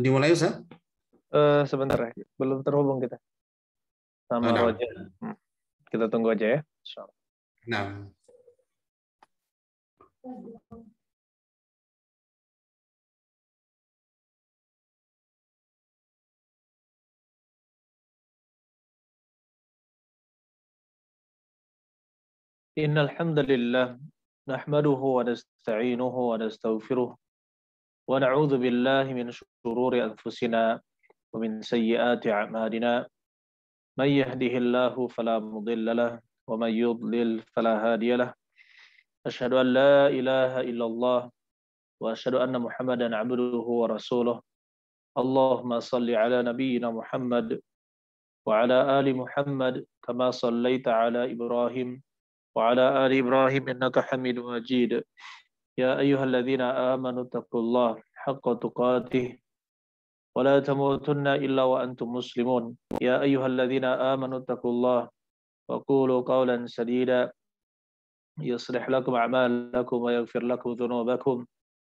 Dimulai Ustaz? Sebentar ya, belum terhubung kita sama Nah, Roger. Kita tunggu aja ya. nah. Innal hamdalillah nahmaduhu wa nasta'inuhu wa nastaghfiruh wa na'udzu billahi min shururi anfusina wa min sayyiati a'malina. May yahdihillahu fala mudilla lahu wa may yudlil fala hadiya lahu. Asyhadu an la ilaha illallah wa asyhadu anna Muhammadan 'abduhu wa rasuluh. Allahumma shalli ala nabiyyina Muhammad wa ala ali Muhammad kama shallaita ala Ibrahim wa ala ali Ibrahim innaka Hamidum Majid. Ya ayyuhalladzina amanu taqullaha haqqa tuqatih wa la tamutunna illa wa antum muslimun. Ya ayyuhalladzina amanu taqullaha wa qulu qawlan sadida yuslih lakum a'malakum wa yaghfir lakum dhunubakum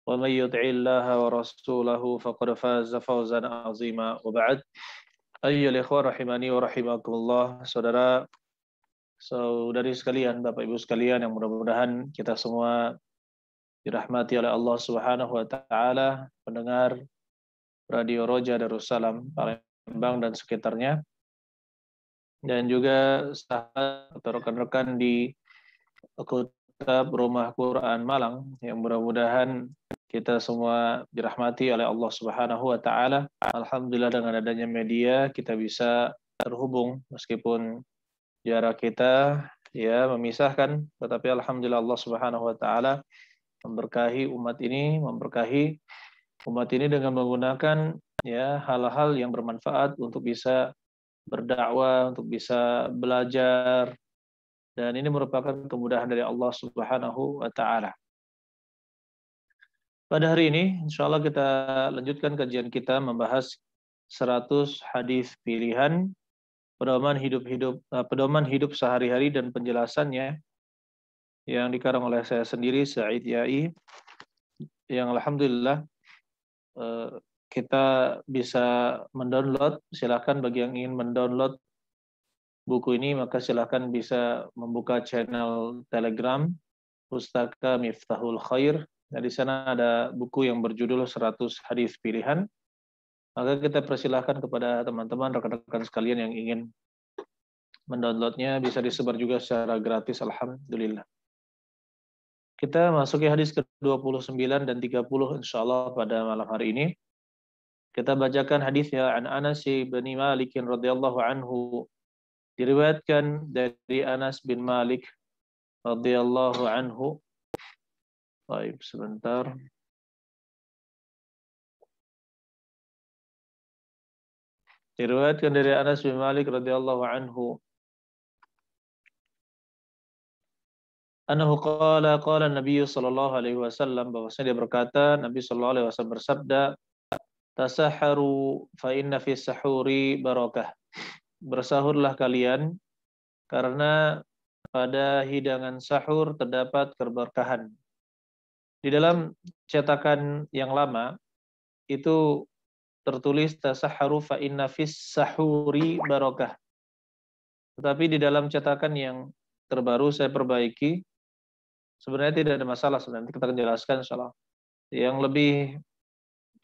wa may yuti'illaha wa rasulahu faqad faza fawzan 'azima. Wa ba'd. Ayyuhal ikhwah rahimani wa rahimakumullah. Saudari sekalian, Bapak Ibu sekalian yang mudah-mudahan kita semua dirahmati oleh Allah Subhanahu wa taala, pendengar Radio Roja Darussalam Palembang dan sekitarnya, dan juga sahabat atau rekan-rekan di Kutab Rumah Quran Malang yang mudah-mudahan kita semua dirahmati oleh Allah Subhanahu wa taala. Alhamdulillah dengan adanya media kita bisa terhubung meskipun jarak kita ya memisahkan, tetapi alhamdulillah Allah Subhanahu wa taala memberkahi umat ini dengan menggunakan ya hal-hal yang bermanfaat untuk bisa berdakwah, untuk bisa belajar, dan ini merupakan kemudahan dari Allah Subhanahu wa taala. Pada hari ini insyaallah kita lanjutkan kajian kita membahas 100 hadis pilihan pedoman hidup sehari-hari dan penjelasannya yang dikarang oleh saya sendiri Said Yai, yang alhamdulillah kita bisa mendownload. Silakan bagi yang ingin mendownload buku ini maka silakan bisa membuka channel Telegram Pustaka Miftahul Khair. Nah, di sana ada buku yang berjudul 100 hadis pilihan. Maka kita persilahkan kepada teman-teman rekan-rekan sekalian yang ingin mendownloadnya, bisa disebar juga secara gratis, alhamdulillah. Kita masuki hadis ke-29 dan 30 insyaallah pada malam hari ini. Kita bacakan hadisnya an Anas bin Malik radhiyallahu anhu. Diriwayatkan dari Anas bin Malik radhiyallahu anhu. Baik, sebentar. Diriwayatkan dari Anas bin Malik radhiyallahu anhu. Annahu qala Nabi sallallahu alaihi wasallam, bahwasanya dia berkata, Nabi sallallahu alaihi wasallam bersabda, tasaharu fa inna fi sahuri barakah. Bersahurlah kalian karena pada hidangan sahur terdapat keberkahan. Di dalam cetakan yang lama itu tertulis tasaharu fa inna fis sahuri barakah. Tetapi di dalam cetakan yang terbaru saya perbaiki, sebenarnya tidak ada masalah, nanti kita akan jelaskan insyaallah. Yang lebih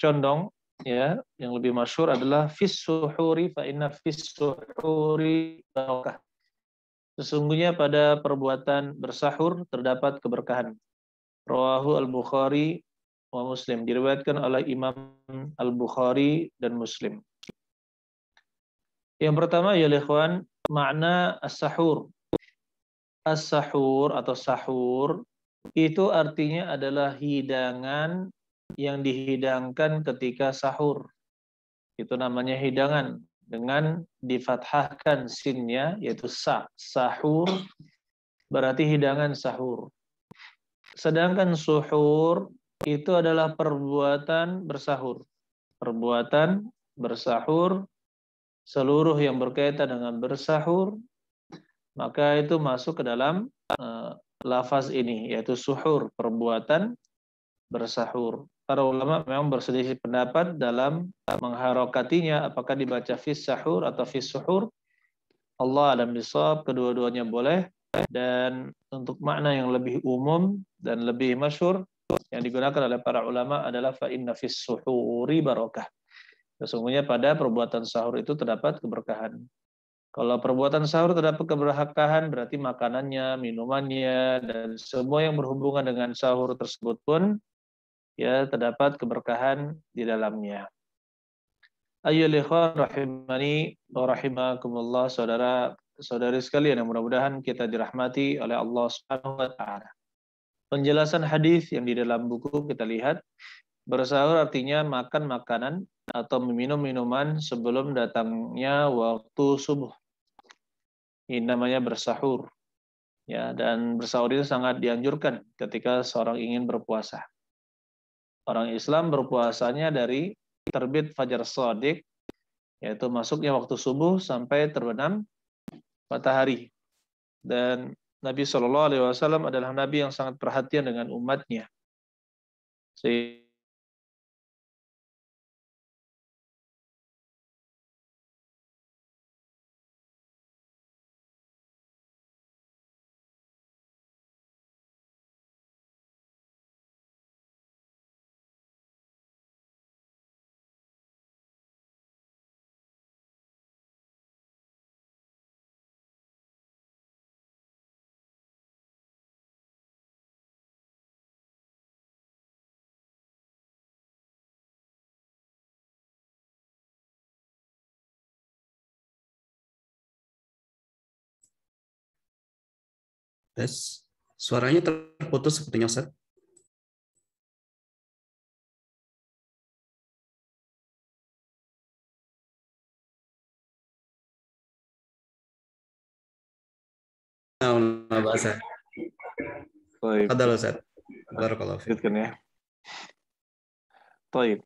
condong ya, yang lebih masyhur adalah fis suhuri fa inna fis suhuri barakah. Sesungguhnya pada perbuatan bersahur terdapat keberkahan. Rawahu Al-Bukhari wa Muslim, diriwayatkan oleh Imam Al-Bukhari dan Muslim. Yang pertama ya ikhwan, makna as-sahur. As-sahur atau sahur itu artinya adalah hidangan yang dihidangkan ketika sahur. Itu namanya hidangan dengan difathahkan sinnya, yaitu sahur berarti hidangan sahur. Sedangkan suhur itu adalah perbuatan bersahur. Perbuatan bersahur, seluruh yang berkaitan dengan bersahur, maka itu masuk ke dalam lafaz ini, yaitu suhur, perbuatan bersahur. para ulama memang berselisih pendapat dalam mengharokatinya, apakah dibaca fis sahur atau fis suhur. Allah alam bisawab, kedua-duanya boleh. Dan untuk makna yang lebih umum dan lebih masyhur yang digunakan oleh para ulama adalah fa inna fis suhuri barakah. Sesungguhnya pada perbuatan sahur itu terdapat keberkahan. Kalau perbuatan sahur terdapat keberkahan, berarti makanannya, minumannya, dan semua yang berhubungan dengan sahur tersebut pun ya terdapat keberkahan di dalamnya. Ayyuhal ikhwan rahimani wa rahimakumullah, saudara-saudari sekalian yang mudah-mudahan kita dirahmati oleh Allah Subhanahu wa taala. Penjelasan hadis yang di dalam buku kita lihat, bersahur artinya makan makanan atau meminum minuman sebelum datangnya waktu subuh. Ini namanya bersahur. Ya, dan bersahur itu sangat dianjurkan ketika seorang ingin berpuasa. Orang Islam berpuasanya dari terbit fajar shadiq, yaitu masuknya waktu subuh sampai terbenam matahari. Dan Nabi Shallallahu Alaihi Wasallam adalah Nabi yang sangat perhatian dengan umatnya. Tes, suaranya terputus sepertinya Ustaz. Nah, bahasa. Baik, Fadal Ustaz. Barakallahu fiik. lanjutkan ya. Baik.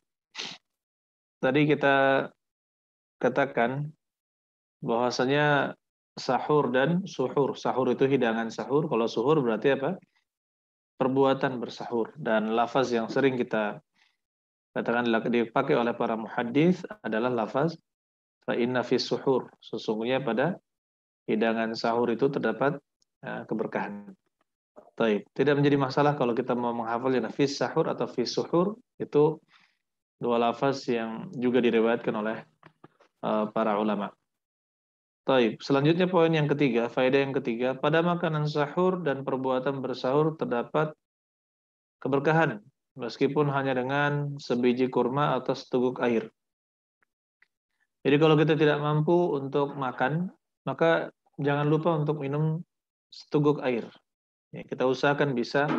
Tadi kita katakan bahwasanya sahur dan suhur. Sahur itu hidangan sahur. Kalau suhur berarti apa? Perbuatan bersahur. Dan lafaz yang sering kita katakan dipakai oleh para muhaddits adalah lafaz fa inna fis suhur. Sesungguhnya pada hidangan sahur itu terdapat keberkahan. Taib. Tidak menjadi masalah kalau kita mau menghafalnya fis sahur atau fis suhur, itu dua lafaz yang juga diriwayatkan oleh para ulama. Taib. Selanjutnya poin yang ketiga, faedah yang ketiga, pada makanan sahur dan perbuatan bersahur terdapat keberkahan, meskipun hanya dengan sebiji kurma atau seteguk air. Jadi kalau kita tidak mampu untuk makan, maka jangan lupa untuk minum seteguk air. Ya, kita usahakan bisa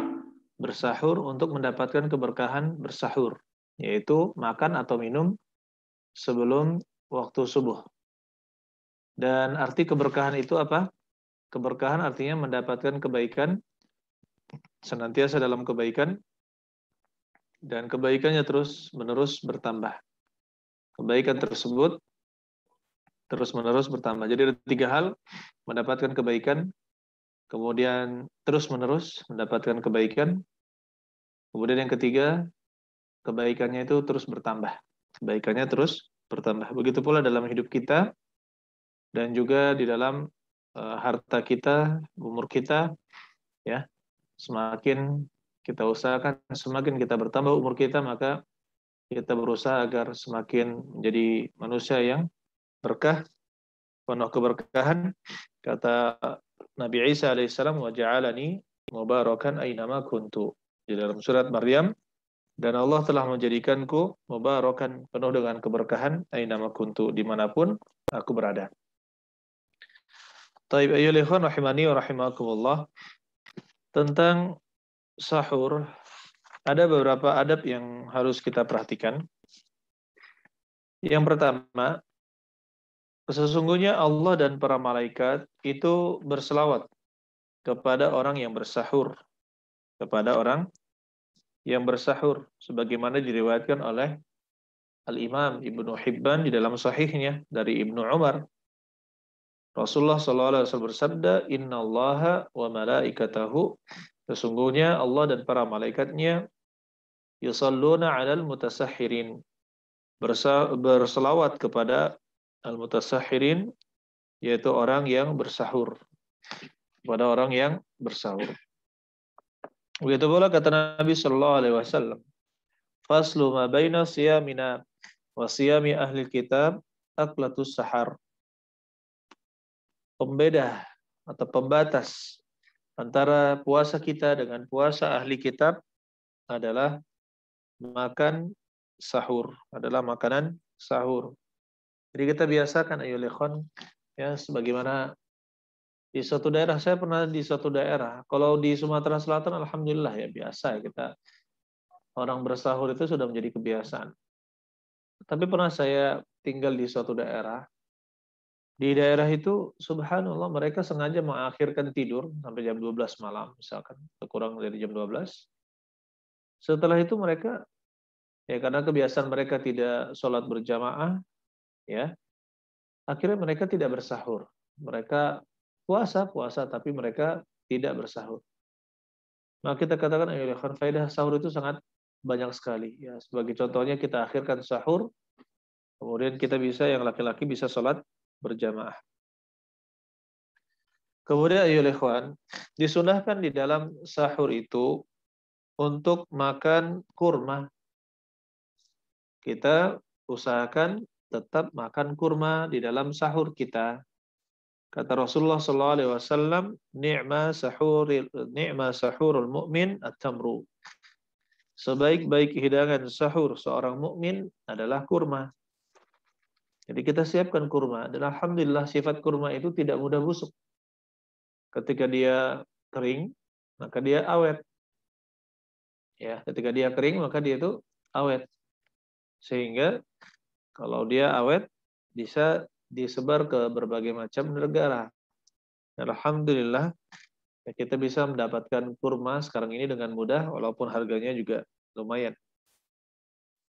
bersahur untuk mendapatkan keberkahan bersahur, yaitu makan atau minum sebelum waktu subuh. Dan arti keberkahan itu apa? Keberkahan artinya mendapatkan kebaikan, senantiasa dalam kebaikan, dan kebaikannya terus-menerus bertambah. Kebaikan tersebut terus-menerus bertambah. Jadi ada tiga hal, mendapatkan kebaikan, kemudian terus-menerus mendapatkan kebaikan, kemudian yang ketiga, kebaikannya itu terus bertambah. Kebaikannya terus bertambah. Begitu pula dalam hidup kita, dan juga di dalam harta kita, umur kita, ya. Semakin kita usahakan, semakin kita bertambah umur kita, maka kita berusaha agar semakin menjadi manusia yang berkah, penuh keberkahan. Kata Nabi Isa alaihissalam, wa ja'alani mubarakan ainama kuntu. Di dalam surat Maryam, dan Allah telah menjadikanku mubarakan, penuh dengan keberkahan, ainama kuntu, dimanapun aku berada. Taib ayyuhal ikhwan rahimani wa rahimakumullah. Tentang sahur, ada beberapa adab yang harus kita perhatikan. Yang pertama, sesungguhnya Allah dan para malaikat itu berselawat kepada orang yang bersahur. Kepada orang yang bersahur. Sebagaimana diriwayatkan oleh Al-Imam Ibnu Hibban di dalam sahihnya dari Ibnu Umar. Rasulullah SAW bersabda, Inna Allaha wa malaikatahu, sesungguhnya Allah dan para malaikatnya yusalluna 'alal mutasahhirin. Berselawat kepada al-mutasahhirin, yaitu orang yang bersahur. Kepada orang yang bersahur. Begitu pula kata Nabi sallallahu alaihi wasallam, faslu ma baina siyamina wa siyami ahli kitab aklatus sahar. Pembeda atau pembatas antara puasa kita dengan puasa ahli kitab adalah makan sahur, adalah makanan sahur. Jadi kita biasakan ayyuhal ikhwan, ya, sebagaimana di suatu daerah, saya pernah di suatu daerah, kalau di Sumatera Selatan alhamdulillah ya biasa kita orang bersahur itu sudah menjadi kebiasaan. Tapi pernah saya tinggal di suatu daerah, di daerah itu subhanallah mereka sengaja mengakhirkan tidur sampai jam 12 malam misalkan, atau kurang dari jam 12. Setelah itu mereka, ya karena kebiasaan mereka tidak sholat berjamaah, ya akhirnya mereka tidak bersahur. Mereka puasa, tapi mereka tidak bersahur. Maka kita katakan, faedah sahur itu sangat banyak sekali. Ya, sebagai contohnya kita akhirkan sahur, kemudian kita bisa, yang laki-laki bisa sholat berjamaah. Kemudian disunahkan di dalam sahur itu untuk makan kurma. Kita usahakan tetap makan kurma di dalam sahur kita. Kata Rasulullah SAW, ni'ma sahurul mu'min at-tamru. Sebaik-baik hidangan sahur seorang mukmin adalah kurma. Jadi kita siapkan kurma, dan alhamdulillah sifat kurma itu tidak mudah busuk. Ketika dia kering, maka dia awet. Ya, ketika dia kering, maka dia itu awet. Sehingga kalau dia awet, bisa disebar ke berbagai macam negara. Dan alhamdulillah kita bisa mendapatkan kurma sekarang ini dengan mudah, walaupun harganya juga lumayan.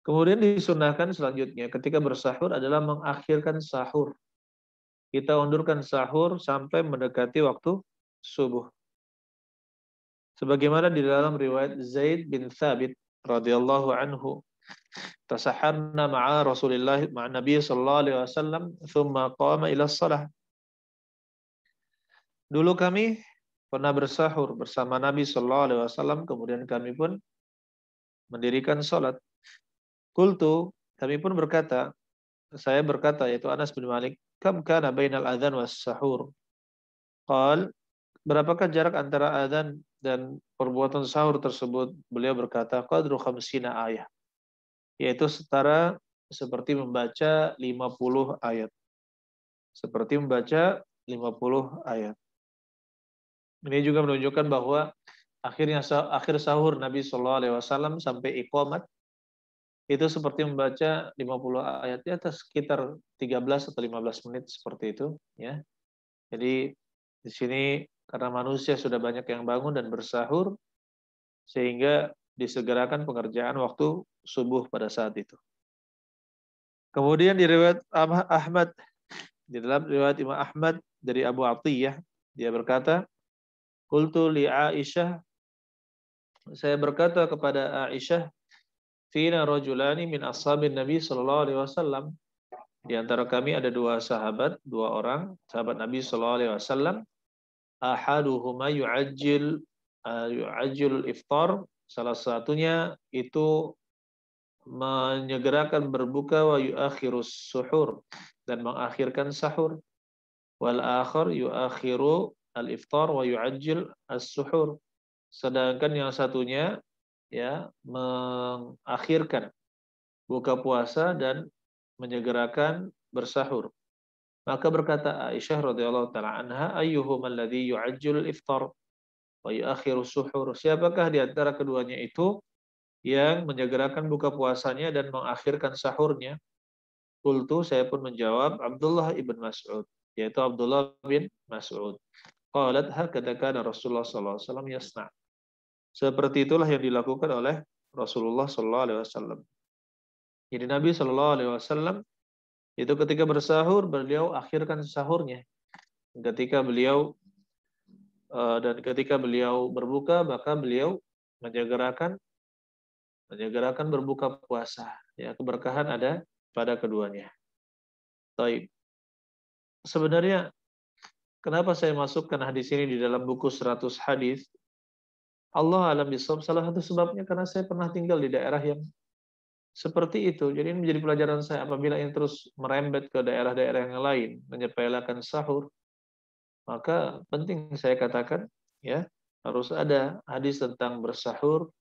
Kemudian disunahkan selanjutnya ketika bersahur adalah mengakhirkan sahur. Kita undurkan sahur sampai mendekati waktu subuh. Sebagaimana di dalam riwayat Zaid bin Thabit radhiyallahu anhu, tasaharna ma'a Rasulillah ma'a Nabi sallallahu alaihi wasallam, thumma qama ila shalah. Dulu kami pernah bersahur bersama Nabi sallallahu alaihi wasallam, kemudian kami pun mendirikan salat. Qultu, kami pun berkata, saya berkata, yaitu Anas bin Malik, kam kana bainal adzan was sahur? Qal, berapakah jarak antara adzan dan perbuatan sahur tersebut? Beliau berkata, qadru 50 ayat. Yaitu setara seperti membaca 50 ayat. Seperti membaca 50 ayat. Ini juga menunjukkan bahwa akhir sahur Nabi SAW sampai iqamat itu seperti membaca 50 ayat, ya sekitar 13 atau 15 menit seperti itu, ya. Jadi di sini karena manusia sudah banyak yang bangun dan bersahur, sehingga disegerakan pengerjaan waktu subuh pada saat itu. Kemudian di riwayat Ahmad, di dalam riwayat Imam Ahmad dari Abu Atiyah, dia berkata, qultu li Aisyah, saya berkata kepada Aisyah, fina rajulani min ashabin Nabi sallallahu alaihi wasallam, di antara kami ada dua orang sahabat Nabi sallallahu alaihi wasallam, ahaduhuma yu'ajjil iftar, salah satunya itu menyegerakan berbuka, wa yuakhirus suhur, dan mengakhirkan sahur, wal akhar yuakhiru al-iftar wa yu'ajjil as-suhur, sedangkan yang satunya ya mengakhirkan buka puasa dan menyegerakan bersahur. Maka berkata Aisyah radhiyallahu taala anha, ayyuhum alladhi yu'ajjilul iftar wa yu'akhiru suhur, siapakah di antara keduanya itu yang menyegerakan buka puasanya dan mengakhirkan sahurnya? Qultu, saya pun menjawab, Abdullah ibn Mas'ud, yaitu Abdullah bin Mas'ud. Qalat hakadha kana Rasulullah sallallahu alaihi wasallam yasna'. Seperti itulah yang dilakukan oleh Rasulullah sallallahu alaihi wasallam. Jadi Nabi sallallahu alaihi wasallam itu ketika bersahur, beliau akhirkan sahurnya. Ketika beliau berbuka, maka beliau menyegerakan menyegerakan berbuka puasa. Ya, keberkahan ada pada keduanya. Taib. Sebenarnya kenapa saya masukkan hadis ini di dalam buku 100 hadis? Allah alam bisawab, salah satu sebabnya karena saya pernah tinggal di daerah yang seperti itu. Jadi ini menjadi pelajaran saya apabila ini terus merembet ke daerah-daerah yang lain, menyepelekan sahur, maka penting saya katakan ya, harus ada hadis tentang bersahur,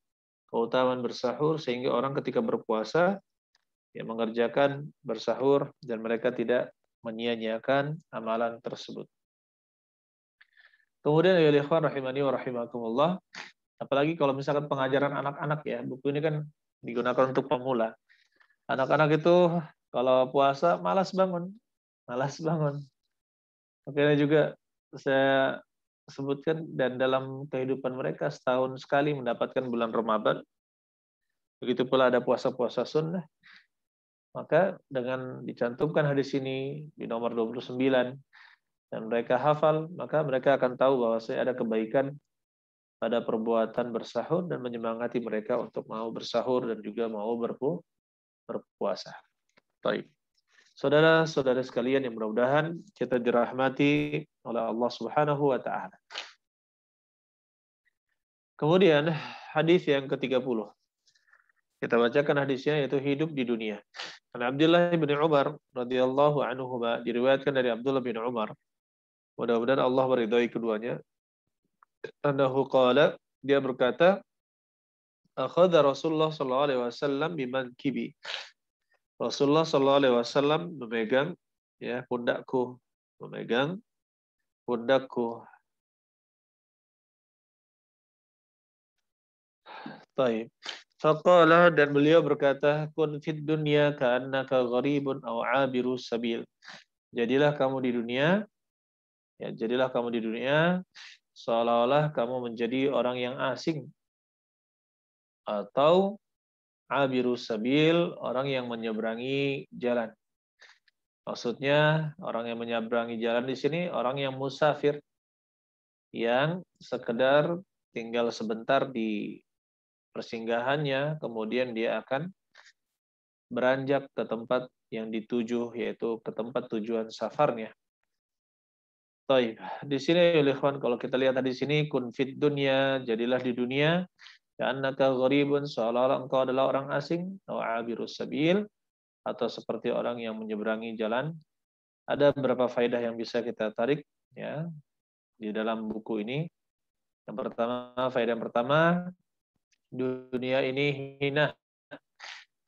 keutamaan bersahur sehingga orang ketika berpuasa ya mengerjakan bersahur dan mereka tidak menyia-nyiakan amalan tersebut. Kemudian ya ikhwan rahimani wa rahimakumullah, apalagi kalau misalkan pengajaran anak-anak ya, buku ini kan digunakan untuk pemula. Anak-anak itu kalau puasa malas bangun, malas bangun. Makanya juga saya sebutkan dan dalam kehidupan mereka setahun sekali mendapatkan bulan Ramadan. Begitu pula ada puasa-puasa sunnah. Maka dengan dicantumkan hadis ini di nomor 29 dan mereka hafal, maka mereka akan tahu bahwa saya ada kebaikan pada perbuatan bersahur dan menyemangati mereka untuk mau bersahur dan juga mau berpuasa. Baik. Saudara-saudara sekalian yang mudah-mudahan kita dirahmati oleh Allah Subhanahu wa taala. Kemudian hadis yang ke-30. Kita bacakan hadisnya yaitu hidup di dunia. An Abdullah bin Umar radhiyallahu anhu diriwayatkan dari Abdullah bin Umar. Mudah-mudahan Allah meridhai keduanya. Annahu qala, dia berkata, akhadha Rasulullah sallallahu alaihi wasallam bimankibi. Rasulullah sallallahu alaihi wasallam memegang ya pundakku, memegang pundakku. Baik. Faqala, dan beliau berkata, kun fid dunya ka'annaka gharibun aw 'abiru sabil. Jadilah kamu di dunia, ya jadilah kamu di dunia seolah-olah kamu menjadi orang yang asing atau 'abiru sabil, orang yang menyeberangi jalan. Maksudnya orang yang menyeberangi jalan di sini orang yang musafir, yang sekedar tinggal sebentar di persinggahannya, kemudian dia akan beranjak ke tempat yang dituju, yaitu ke tempat tujuan safarnya. Baik, di sini ikhwan kalau kita lihat di sini kun fid dunya, jadilah di dunia, ka'annaka gharibun, seolah-olah engkau adalah orang asing, atau 'abirus sabil, atau seperti orang yang menyeberangi jalan. Ada beberapa faedah yang bisa kita tarik ya di dalam buku ini. Yang pertama, faedah yang pertama, dunia ini hina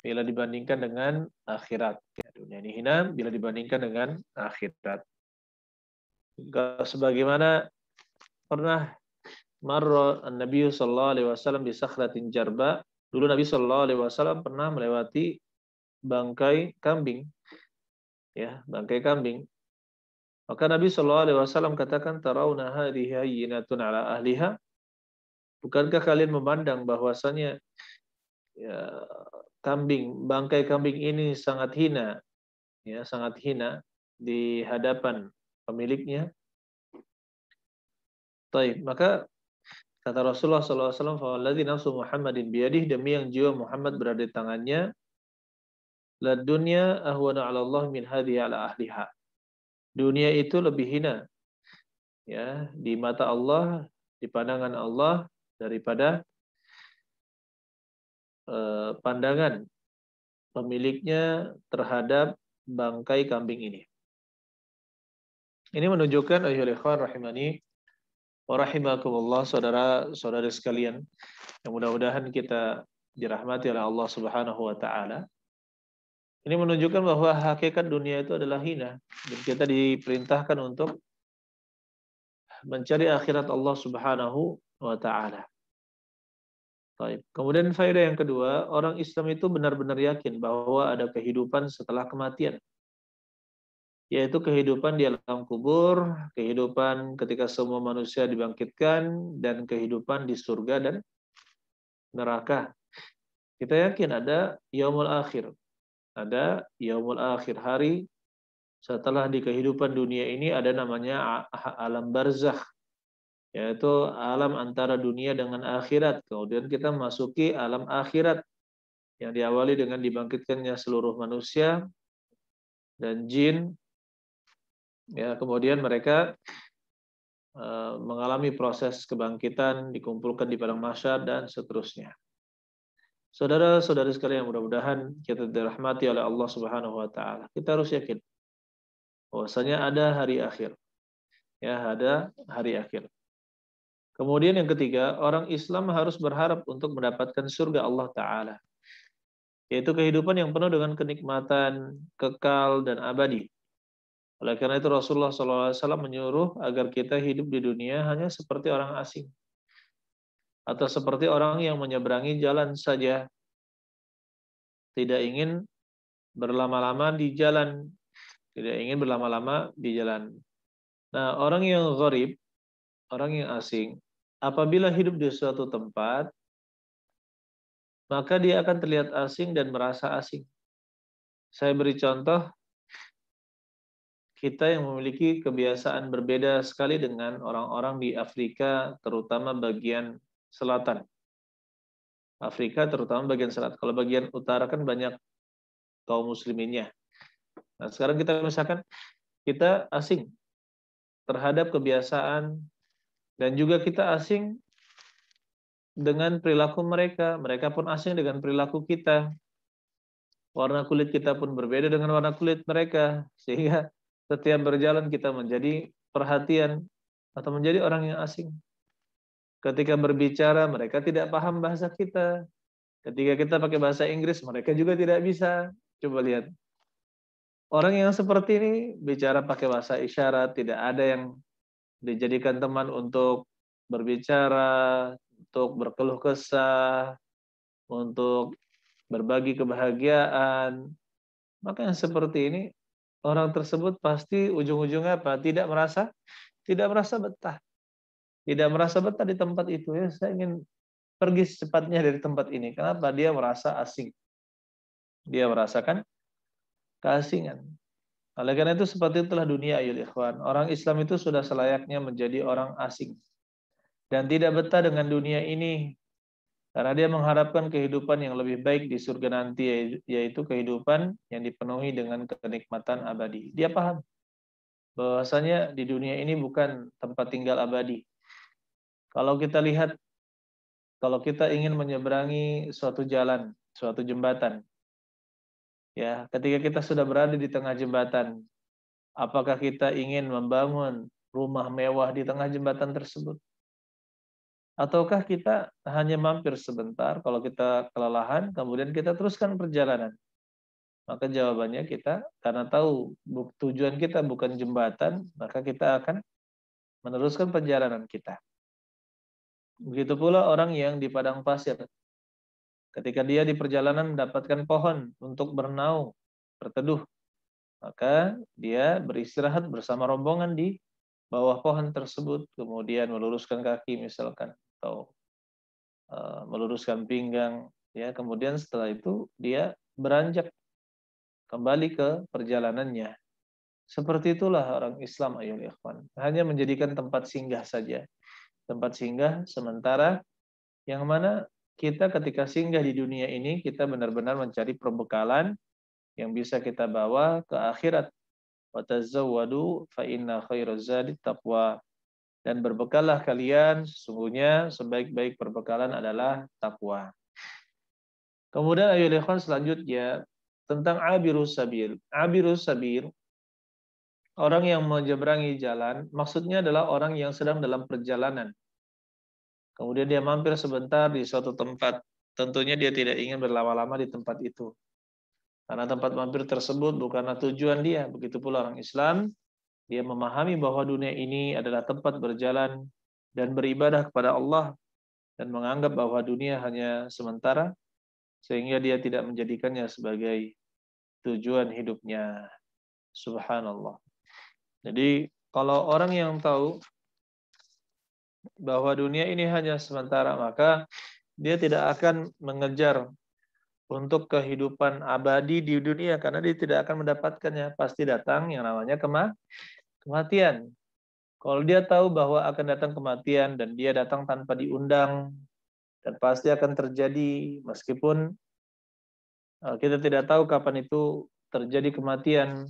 bila dibandingkan dengan akhirat. Dunia ini hina bila dibandingkan dengan akhirat. Sebagaimana pernah marra Nabi sallallahu alaihi wasallam di sakhratin jarba. Dulu Nabi sallallahu alaihi wasallam pernah melewati bangkai kambing. Ya, bangkai kambing. Maka Nabi sallallahu alaihi wasallam katakan, tarawna hadhihi hayyinatun ala ahliha. Bukankah kalian memandang bahwasanya ya, bangkai kambing ini sangat hina, ya sangat hina di hadapan pemiliknya. Taib, maka kata Rasulullah SAW, "Fawalladzi nafsu Muhammadin biyadih, demi yang jiwa Muhammad berada di tangannya, la dunya ahwana 'ala Allah min hadhihi 'ala ahliha." Dunia itu lebih hina ya di mata Allah, di pandangan Allah daripada pandangan pemiliknya terhadap bangkai kambing ini. Ini menunjukkan ayyuhal ikhwan rahimani wa rahimakumullah, saudara-saudara sekalian, yang mudah-mudahan kita dirahmati oleh Allah Subhanahu wa taala. Ini menunjukkan bahwa hakikat dunia itu adalah hina dan kita diperintahkan untuk mencari akhirat Allah Subhanahu wa taala. Baik. Kemudian faedah yang kedua, orang Islam itu benar-benar yakin bahwa ada kehidupan setelah kematian. Yaitu kehidupan di alam kubur, kehidupan ketika semua manusia dibangkitkan, dan kehidupan di surga dan neraka. Kita yakin ada yaumul akhir. Ada yaumul akhir, hari setelah di kehidupan dunia ini ada namanya alam barzakh. Yaitu alam antara dunia dengan akhirat. Kemudian kita masuki alam akhirat. yang diawali dengan dibangkitkannya seluruh manusia dan jin. Ya, kemudian mereka mengalami proses kebangkitan, dikumpulkan di padang mahsyar dan seterusnya. Saudara-saudari sekalian, mudah-mudahan kita dirahmati oleh Allah Subhanahu wa taala. Kita harus yakin bahwasanya ada hari akhir. Ya, ada hari akhir. Kemudian yang ketiga, orang Islam harus berharap untuk mendapatkan surga Allah taala, yaitu kehidupan yang penuh dengan kenikmatan, kekal dan abadi. Oleh karena itu Rasulullah SAW menyuruh agar kita hidup di dunia hanya seperti orang asing, atau seperti orang yang menyeberangi jalan saja, tidak ingin berlama-lama di jalan, tidak ingin berlama-lama di jalan. Nah, orang yang gharib, orang yang asing, apabila hidup di suatu tempat, maka dia akan terlihat asing dan merasa asing. Saya beri contoh, kita yang memiliki kebiasaan berbeda sekali dengan orang-orang di Afrika, terutama bagian selatan. Afrika terutama bagian selatan. Kalau bagian utara kan banyak kaum musliminnya. Nah, sekarang kita misalkan kita asing terhadap kebiasaan dan juga kita asing dengan perilaku mereka. Mereka pun asing dengan perilaku kita. Warna kulit kita pun berbeda dengan warna kulit mereka. Sehingga setiap berjalan kita menjadi perhatian atau menjadi orang yang asing. Ketika berbicara mereka tidak paham bahasa kita. Ketika kita pakai bahasa Inggris mereka juga tidak bisa. Coba lihat. Orang yang seperti ini bicara pakai bahasa isyarat, tidak ada yang dijadikan teman untuk berbicara, untuk berkeluh kesah, untuk berbagi kebahagiaan. Maka yang seperti ini orang tersebut pasti ujung-ujungnya apa? Tidak merasa betah. Tidak merasa betah di tempat itu. Ya, saya ingin pergi secepatnya dari tempat ini. Kenapa? Dia merasa asing. Dia merasakan keasingan. Oleh karena itu seperti itulah dunia, ayol ikhwan. Orang Islam itu sudah selayaknya menjadi orang asing dan tidak betah dengan dunia ini karena dia mengharapkan kehidupan yang lebih baik di surga nanti, yaitu kehidupan yang dipenuhi dengan kenikmatan abadi. Dia paham bahwasanya di dunia ini bukan tempat tinggal abadi. Kalau kita lihat, kalau kita ingin menyeberangi suatu jalan, suatu jembatan, ya, ketika kita sudah berada di tengah jembatan, apakah kita ingin membangun rumah mewah di tengah jembatan tersebut? Ataukah kita hanya mampir sebentar, kalau kita kelelahan, kemudian kita teruskan perjalanan? Maka jawabannya kita, karena tahu tujuan kita bukan jembatan, maka kita akan meneruskan perjalanan kita. Begitu pula orang yang di padang pasir. Ketika dia di perjalanan mendapatkan pohon untuk bernaung, berteduh, maka dia beristirahat bersama rombongan di bawah pohon tersebut, kemudian meluruskan kaki misalkan, atau meluruskan pinggang, ya. Kemudian setelah itu dia beranjak kembali ke perjalanannya. Seperti itulah orang Islam, ayol ikhwan. Hanya menjadikan tempat singgah saja. Tempat singgah sementara, yang mana kita ketika singgah di dunia ini, kita benar-benar mencari perbekalan yang bisa kita bawa ke akhirat. Wa tazawwadu fa inna khairaz zadi taqwa. Dan berbekallah kalian, sesungguhnya sebaik-baik perbekalan adalah takwa. Kemudian ayol ikhwan selanjutnya tentang abirus sabil. Abirus sabil, orang yang menyeberangi jalan, maksudnya adalah orang yang sedang dalam perjalanan. Kemudian dia mampir sebentar di suatu tempat. Tentunya dia tidak ingin berlama-lama di tempat itu. Karena tempat mampir tersebut bukanlah tujuan dia. Begitu pula orang Islam, dia memahami bahwa dunia ini adalah tempat berjalan dan beribadah kepada Allah dan menganggap bahwa dunia hanya sementara sehingga dia tidak menjadikannya sebagai tujuan hidupnya. Subhanallah. Jadi kalau orang yang tahu bahwa dunia ini hanya sementara, maka dia tidak akan mengejar untuk kehidupan abadi di dunia karena dia tidak akan mendapatkannya. Pasti datang yang namanya kematian. Kalau dia tahu bahwa akan datang kematian dan dia datang tanpa diundang dan pasti akan terjadi meskipun kita tidak tahu kapan itu terjadi kematian,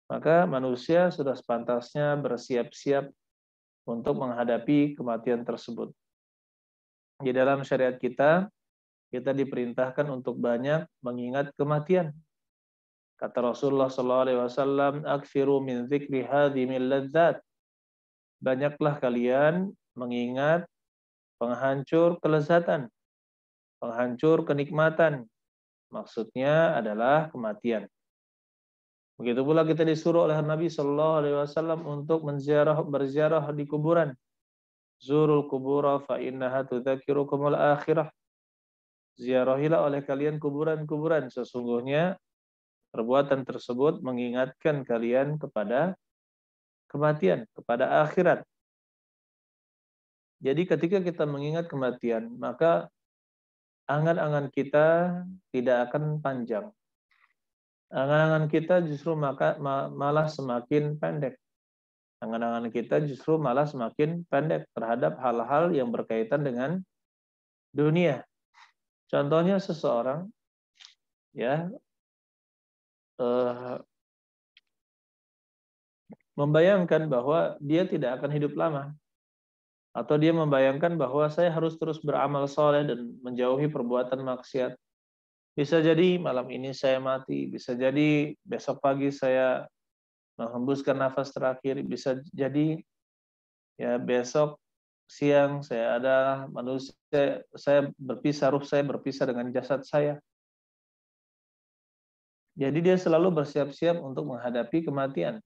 maka manusia sudah sepantasnya bersiap-siap untuk menghadapi kematian tersebut. Di dalam syariat kita diperintahkan untuk banyak mengingat kematian. Kata Rasulullah SAW, "Aktsiru min dzikri hadhimil ladzat." Banyaklah kalian mengingat penghancur kelezatan, penghancur kenikmatan. Maksudnya adalah kematian. Begitu pula kita disuruh oleh Nabi SAW untuk berziarah di kuburan. Zurul kubura fa innaha tudzakirukumul akhirah. Ziarahilah oleh kalian kuburan-kuburan, sesungguhnya perbuatan tersebut mengingatkan kalian kepada kematian, kepada akhirat. Jadi ketika kita mengingat kematian, maka angan-angan kita tidak akan panjang. Angan-angan kita justru malah semakin pendek. Angan-angan kita justru malah semakin pendek terhadap hal-hal yang berkaitan dengan dunia. Contohnya seseorang ya membayangkan bahwa dia tidak akan hidup lama, atau dia membayangkan bahwa saya harus terus beramal soleh dan menjauhi perbuatan maksiat. Bisa jadi malam ini saya mati, bisa jadi besok pagi saya menghembuskan nafas terakhir, bisa jadi ya besok siang saya adalah manusia, saya berpisah, ruh saya berpisah dengan jasad saya. Jadi dia selalu bersiap-siap untuk menghadapi kematian.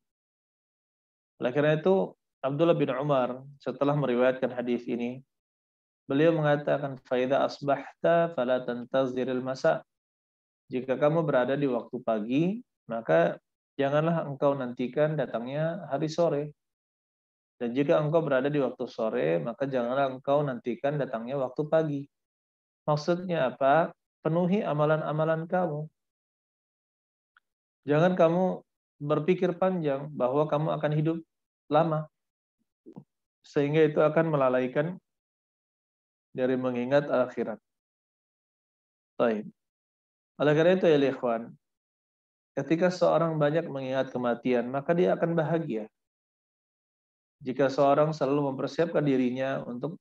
Oleh karena itu, Abdullah bin Umar setelah meriwayatkan hadis ini, beliau mengatakan, "Faidha asbahta fala tantaziril masa." Jika kamu berada di waktu pagi, maka janganlah engkau nantikan datangnya hari sore. Dan jika engkau berada di waktu sore, maka janganlah engkau nantikan datangnya waktu pagi. Maksudnya apa? Penuhi amalan-amalan kamu. Jangan kamu berpikir panjang bahwa kamu akan hidup lama, sehingga itu akan melalaikan dari mengingat akhirat. Baik. Oleh karena itu ya ikhwan, ketika seorang banyak mengingat kematian, maka dia akan bahagia. Jika seorang selalu mempersiapkan dirinya untuk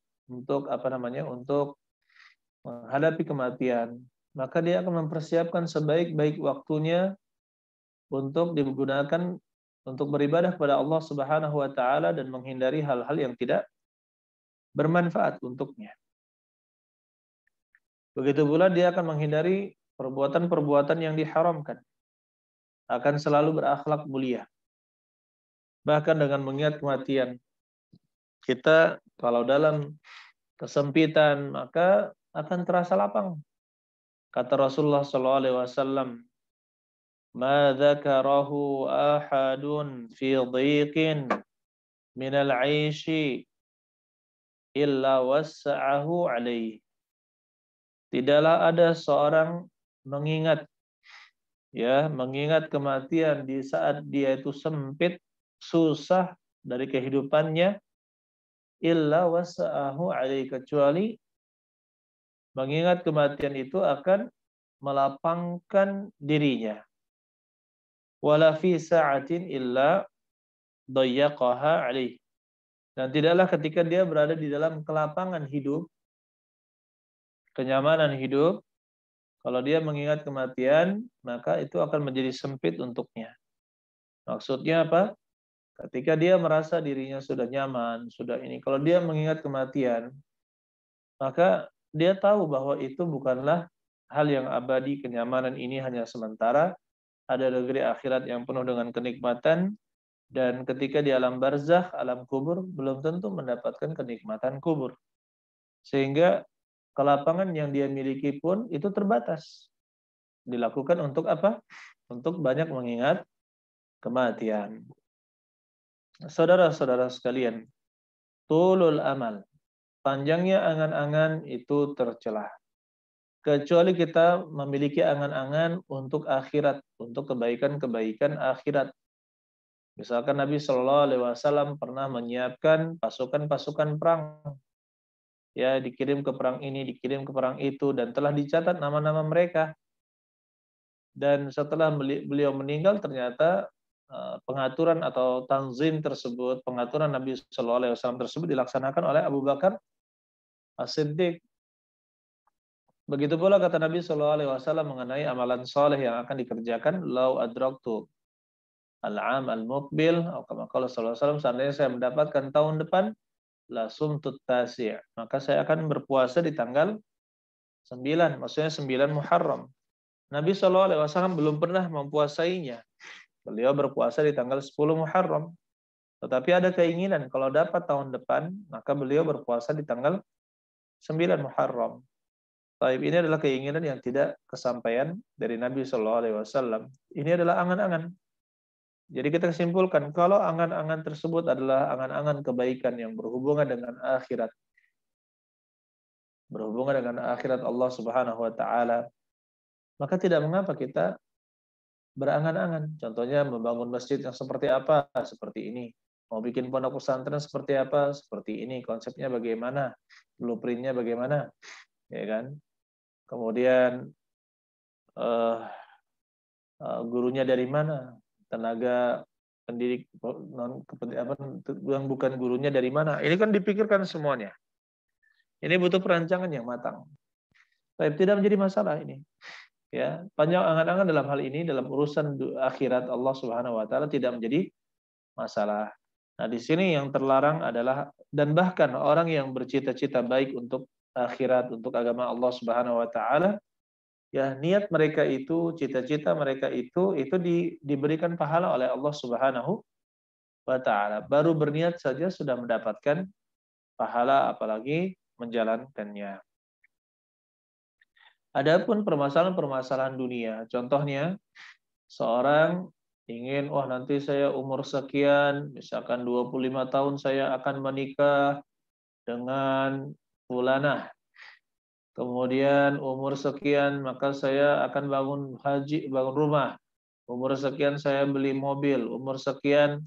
menghadapi kematian, maka dia akan mempersiapkan sebaik-baik waktunya untuk digunakan untuk beribadah kepada Allah Subhanahu wa taala dan menghindari hal-hal yang tidak bermanfaat untuknya. Begitu pula dia akan menghindari perbuatan-perbuatan yang diharamkan. Akan selalu berakhlak mulia. Bahkan dengan mengingat kematian, kita kalau dalam kesempitan maka akan terasa lapang. Kata Rasulullah SAW, "Ma dzakarahu ahadun fi dhiqin minal 'aishi illa wassa'ahu 'alaihi." Tidaklah ada seorang mengingat kematian di saat dia itu sempit, susah dari kehidupannya, illa wasa'ahu 'alaihi, kecuali mengingat kematian itu akan melapangkan dirinya. Wala fi sa'atin illa dayyaqaha 'alaihi. Dan tidaklah ketika dia berada di dalam kelapangan hidup, kenyamanan hidup, kalau dia mengingat kematian, maka itu akan menjadi sempit untuknya. Maksudnya apa? Ketika dia merasa dirinya sudah nyaman, sudah ini, kalau dia mengingat kematian, maka dia tahu bahwa itu bukanlah hal yang abadi, kenyamanan ini hanya sementara, ada negeri akhirat yang penuh dengan kenikmatan, dan ketika di alam barzakh, alam kubur, belum tentu mendapatkan kenikmatan kubur. Sehingga kelapangan yang dia miliki pun itu terbatas. Dilakukan untuk apa? Untuk banyak mengingat kematian. Saudara-saudara sekalian, tulul amal, panjangnya angan-angan itu tercelah. Kecuali kita memiliki angan-angan untuk akhirat, untuk kebaikan-kebaikan akhirat. Misalkan Nabi Shallallahu Alaihi Wasallam pernah menyiapkan pasukan-pasukan perang, ya dikirim ke perang ini, dikirim ke perang itu, dan telah dicatat nama-nama mereka. Dan setelah beliau meninggal ternyata pengaturan atau tanzim tersebut, pengaturan Nabi Shallallahu Alaihi Wasallam tersebut dilaksanakan oleh Abu Bakar As-Siddiq. Begitu pula kata Nabi Shallallahu Alaihi Wasallam mengenai amalan soleh yang akan dikerjakan, lau adraktu al-am al-muqbil, atau kama qala sallallahu alaihi wasallam, seandainya saya mendapatkan tahun depan, la sumtut tasi', maka saya akan berpuasa di tanggal 9, maksudnya 9 Muharram. Nabi Shallallahu Alaihi Wasallam belum pernah mempuasainya. Beliau berpuasa di tanggal 10 Muharram. Tetapi ada keinginan kalau dapat tahun depan, maka beliau berpuasa di tanggal 9 Muharram. Taib, ini adalah keinginan yang tidak kesampaian dari Nabi Shallallahu Alaihi Wasallam. Ini adalah angan-angan. Jadi kita simpulkan, kalau angan-angan tersebut adalah angan-angan kebaikan yang berhubungan dengan akhirat, berhubungan dengan akhirat Allah Subhanahu Wa Taala, maka tidak mengapa kita berangan-angan. Contohnya membangun masjid yang seperti apa? Seperti ini. Mau bikin pondok pesantren seperti apa? Seperti ini. Konsepnya bagaimana? Blueprintnya bagaimana? Ya kan? Kemudian gurunya dari mana? Tenaga pendidik yang bukan gurunya dari mana? Ini kan dipikirkan semuanya. Ini butuh perancangan yang matang. Tapi tidak menjadi masalah ini. Ya, panjang angan-angan dalam hal ini, dalam urusan akhirat Allah Subhanahu Wa Taala tidak menjadi masalah. Nah, di sini yang terlarang adalah, dan bahkan orang yang bercita-cita baik untuk akhirat, untuk agama Allah Subhanahu Wa Taala, ya niat mereka itu, cita-cita mereka itu diberikan pahala oleh Allah Subhanahu Wa Taala. Baru berniat saja sudah mendapatkan pahala, apalagi menjalankannya. Adapun permasalahan-permasalahan dunia, contohnya seorang ingin, nanti saya umur sekian, misalkan 25 tahun saya akan menikah dengan fulanah. Kemudian umur sekian maka saya akan bangun rumah. Umur sekian saya beli mobil. Umur sekian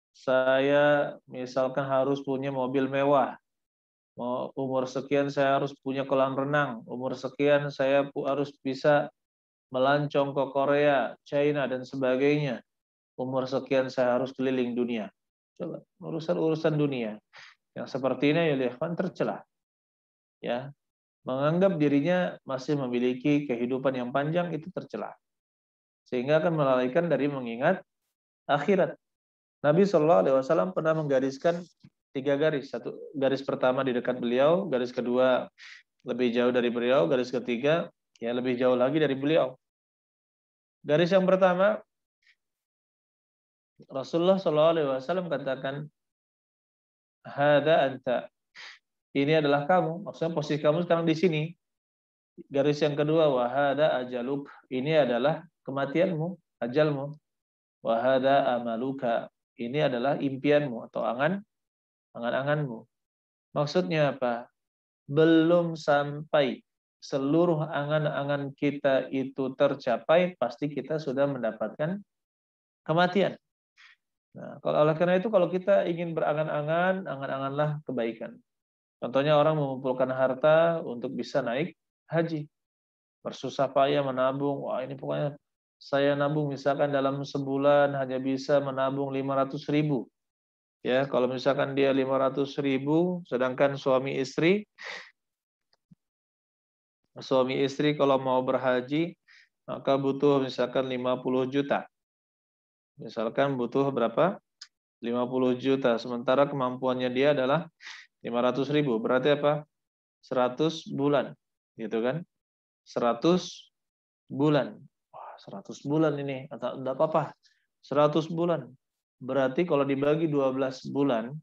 saya misalkan harus punya mobil mewah. Umur sekian saya harus punya kolam renang. Umur sekian saya harus bisa melancong ke Korea, China, dan sebagainya. Umur sekian saya harus keliling dunia. Coba, urusan dunia. Yang seperti ini ya kan tercela. Ya, menganggap dirinya masih memiliki kehidupan yang panjang itu tercela. Sehingga akan melalaikan dari mengingat akhirat. Nabi Shallallahu Alaihi Wasallam pernah menggariskan 3 garis. Satu garis pertama di dekat beliau, garis kedua lebih jauh dari beliau, garis ketiga ya lebih jauh lagi dari beliau. Garis yang pertama, Rasulullah Shallallahu Alaihi Wasallam katakan, hada anta, ini adalah kamu, maksudnya posisi kamu sekarang di sini. Garis yang kedua, wahada ajaluk, ini adalah kematianmu, ajalmu. Wahada amaluka, ini adalah impianmu atau angan-anganmu. Maksudnya apa? Belum sampai seluruh angan-angan kita itu tercapai, pasti kita sudah mendapatkan kematian. Nah, oleh karena itu kalau kita ingin berangan-angan, angan-anganlah kebaikan. Contohnya orang mengumpulkan harta untuk bisa naik haji. Bersusah payah menabung. Wah, ini pokoknya saya nabung misalkan dalam sebulan hanya bisa menabung 500.000. Ya, kalau misalkan dia 500.000, sedangkan suami istri kalau mau berhaji maka butuh misalkan 50 juta. Misalkan butuh berapa? 50 juta. Sementara kemampuannya dia adalah 500.000. Berarti apa? 100 bulan. Gitu kan? 100 bulan. Wah, 100 bulan ini. Enggak apa-apa. 100 bulan. Berarti kalau dibagi 12 bulan,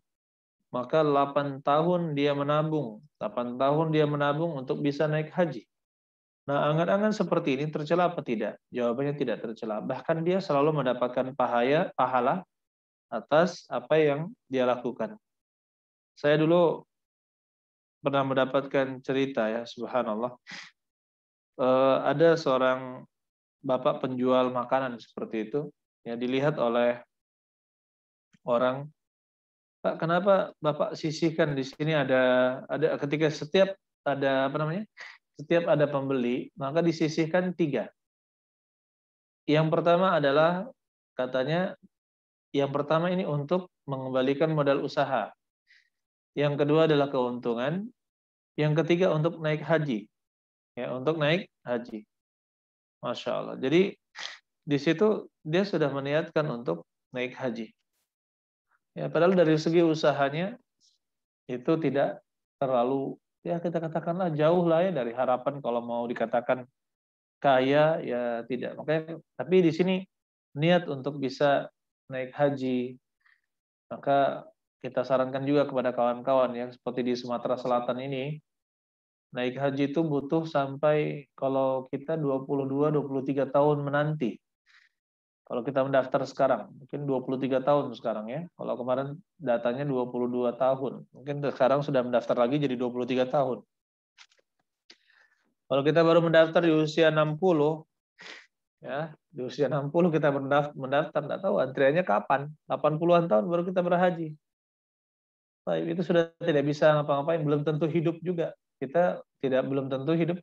maka 8 tahun dia menabung. 8 tahun dia menabung untuk bisa naik haji. Nah, angan-angan seperti ini tercela apa tidak? Jawabannya tidak tercela. Bahkan dia selalu mendapatkan pahala atas apa yang dia lakukan. Saya dulu pernah mendapatkan cerita ya, subhanallah. Ada seorang bapak penjual makanan seperti itu, ya dilihat oleh orang, Pak, kenapa Bapak sisihkan di sini ada ketika setiap ada setiap ada pembeli, maka disisihkan 3. Yang pertama adalah katanya yang pertama ini untuk mengembalikan modal usaha. Yang kedua adalah keuntungan. Yang ketiga untuk naik haji. Ya, untuk naik haji. Masya Allah. Jadi di situ dia sudah meniatkan untuk naik haji. Ya, padahal dari segi usahanya itu tidak terlalu, ya kita katakanlah jauh lah ya dari harapan kalau mau dikatakan kaya ya tidak. Makanya tapi di sini niat untuk bisa naik haji, maka kita sarankan juga kepada kawan-kawan yang seperti di Sumatera Selatan ini, naik haji itu butuh sampai kalau kita 22-23 tahun menanti. Kalau kita mendaftar sekarang, mungkin 23 tahun sekarang ya. Kalau kemarin datanya 22 tahun. Mungkin sekarang sudah mendaftar lagi jadi 23 tahun. Kalau kita baru mendaftar di usia 60, ya, di usia 60 kita mendaftar, enggak tahu antriannya kapan. 80-an tahun baru kita berhaji. Baik, itu sudah tidak bisa ngapa-ngapain, belum tentu hidup juga. Kita belum tentu hidup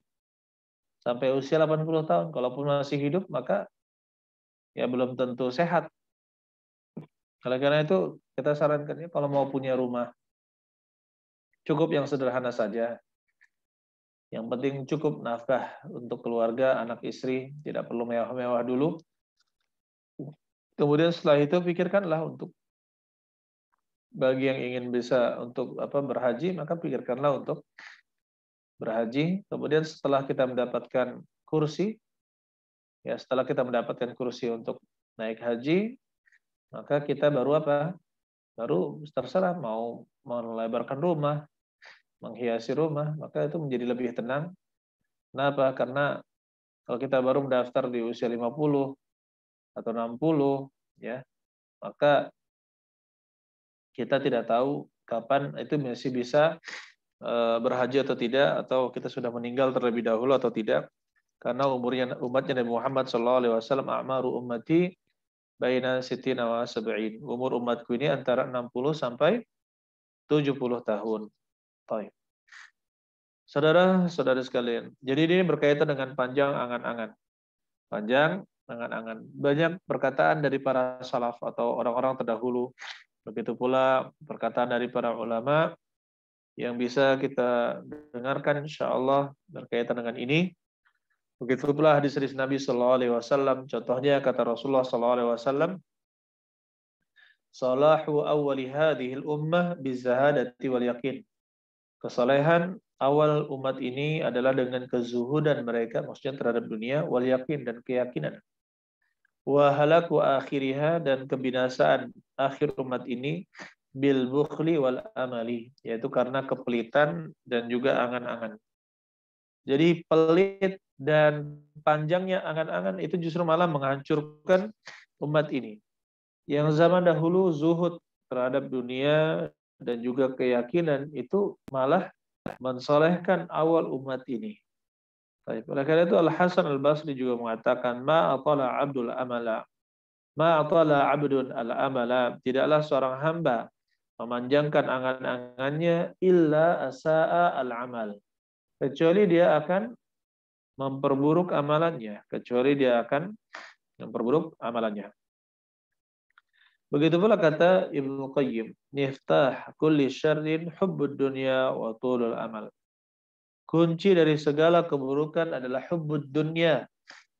sampai usia 80 tahun. Kalaupun masih hidup, maka ya belum tentu sehat. Karena itu kita sarankan ya kalau mau punya rumah, cukup yang sederhana saja. Yang penting cukup nafkah untuk keluarga, anak istri, tidak perlu mewah-mewah dulu. Kemudian setelah itu pikirkanlah untuk bagi yang ingin bisa untuk berhaji, maka pikirkanlah untuk berhaji. Kemudian setelah kita mendapatkan kursi, ya setelah kita mendapatkan kursi untuk naik haji, maka kita baru baru terserah mau melebarkan rumah, menghiasi rumah, maka itu menjadi lebih tenang. Kenapa? Karena kalau kita baru mendaftar di usia 50 atau 60, ya, maka kita tidak tahu kapan itu masih bisa berhaji atau tidak, atau kita sudah meninggal terlebih dahulu atau tidak. Karena umatnya Nabi Muhammad SAW, a'maru ummati baina sittina wa sab'in. Umur umatku ini antara 60 sampai 70 tahun. Baik. Saudara-saudara sekalian, jadi ini berkaitan dengan panjang angan-angan. Panjang angan-angan. Banyak perkataan dari para salaf atau orang-orang terdahulu. Begitu pula perkataan dari para ulama yang bisa kita dengarkan insyaallah berkaitan dengan ini. Begitu pula hadis-hadis Nabi sallallahu alaihi wasallam. Contohnya kata Rasulullah sallallahu alaihi wasallam, "Salahu awwali hadhil ummah bizahadati wal yaqin." Kesalehan awal umat ini adalah dengan kezuhudan mereka, maksudnya terhadap dunia, wal yakin dan keyakinan. Wa halaku akhiriha, dan kebinasaan akhir umat ini bil bukhli wal amali, yaitu karena kepelitan dan juga angan-angan. Jadi pelit dan panjangnya angan-angan itu justru malah menghancurkan umat ini. Yang zaman dahulu zuhud terhadap dunia dan juga keyakinan itu malah mensolehkan awal umat ini. Baik. Oleh karena itu Al-Hasan Al-Basri juga mengatakan, ma'atala abdul amala, ma'atala abdun al-amala, tidaklah seorang hamba memanjangkan angan-angannya illa asa'a al-amal, kecuali dia akan memperburuk amalannya, Begitu pula kata Ibnu Qayyim, miftah kulli syarrin hubbud dunya wa tulul amal. Kunci dari segala keburukan adalah hubbud dunya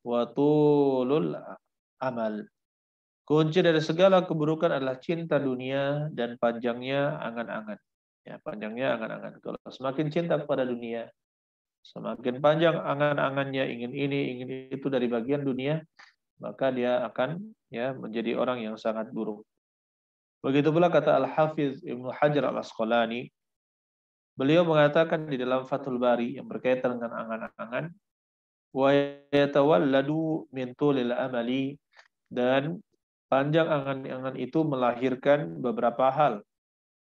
wa tulul amal. Kunci dari segala keburukan adalah cinta dunia dan panjangnya angan-angan. Ya, panjangnya angan-angan. Kalau semakin cinta kepada dunia, semakin panjang angan-angannya, ingin ini, ingin itu dari bagian dunia, maka dia akan menjadi orang yang sangat buruk. Begitu pula kata Al-Hafiz Ibnu Hajar Al-Asqalani, beliau mengatakan di dalam Fathul Bari yang berkaitan dengan angan-angan, wa yatawalladu min tulil amali, dan panjang angan-angan itu melahirkan beberapa hal.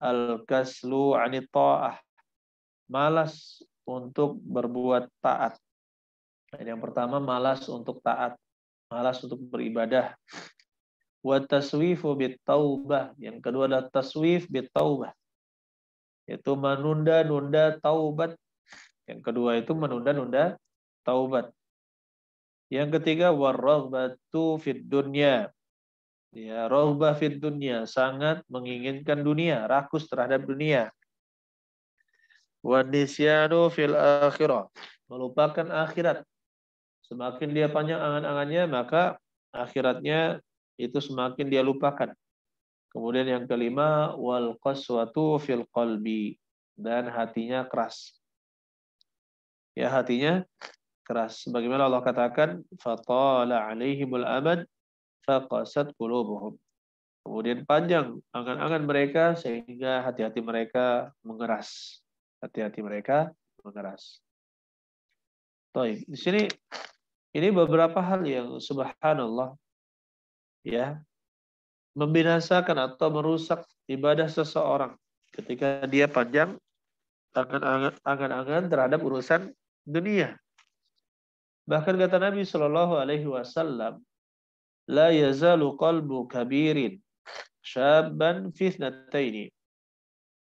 Al-kaslu 'anit ta'ah, malas untuk berbuat taat. Yang pertama malas untuk taat, malas untuk beribadah. Wa taswifu bit taubah, yang kedua adalah taswif bit taubah, yaitu menunda-nunda taubat. Yang kedua itu menunda-nunda taubat. Yang ketiga, warraghbatu fid dunya. Ya, raghbah fid dunya, sangat menginginkan dunia, rakus terhadap dunia. Wan nisyanu fil akhirah, melupakan akhirat. Semakin dia panjang angan-angannya, maka akhiratnya itu semakin dia lupakan. Kemudian yang kelima, wal qaswatu fil qalbi, dan hatinya keras. Ya, hatinya keras. Sebagaimana Allah katakan, fatala alaihimul amad faqasat qulubuhum. Kemudian panjang angan-angan mereka sehingga hati-hati mereka mengeras. Hati-hati mereka mengeras. Baik, di sini ini beberapa hal yang subhanallah ya, membinasakan atau merusak ibadah seseorang ketika dia panjang angan-angan terhadap urusan dunia. Bahkan kata Nabi Shallallahu Alaihi Wasallam, la yazalu qalbu kabirin syabban fitnataini.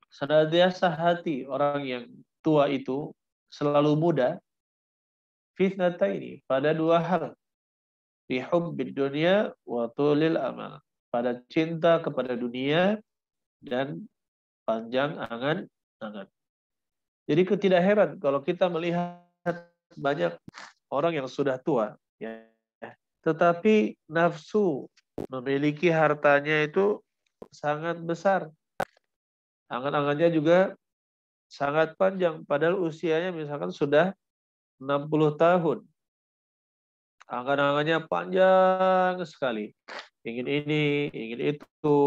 Senantiasa hati orang yang tua itu selalu muda, fitnataini, pada dua hal, fi hubbid dunya wa tulil amal, pada cinta kepada dunia dan panjang angan-angan. Jadi tidak heran kalau kita melihat banyak orang yang sudah tua, ya, tetapi nafsu memiliki hartanya itu sangat besar. Angan-angannya juga sangat panjang, padahal usianya misalkan sudah 60 tahun. Angan-angannya panjang sekali. Ingin ini, ingin itu,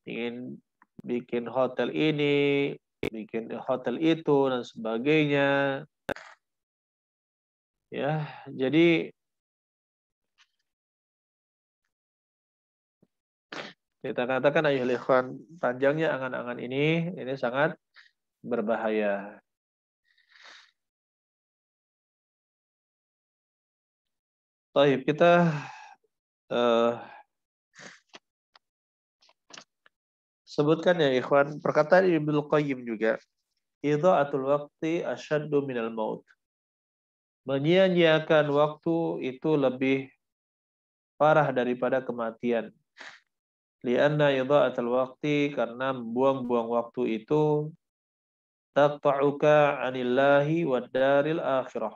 ingin bikin hotel ini, bikin hotel itu, dan sebagainya. Ya, jadi kita katakan ayuhal ikhwan, panjangnya angan-angan ini sangat berbahaya. Baik, kita sebutkan ya ikhwan, perkataan Ibnu Qayyim juga, idha'atul waqti asyaddu minal maut. Menyia-nyiakan waktu itu lebih parah daripada kematian. Lianna idha'atul waqti, karena membuang-buang waktu itu taqta'uka 'anillahi wad daril akhirah,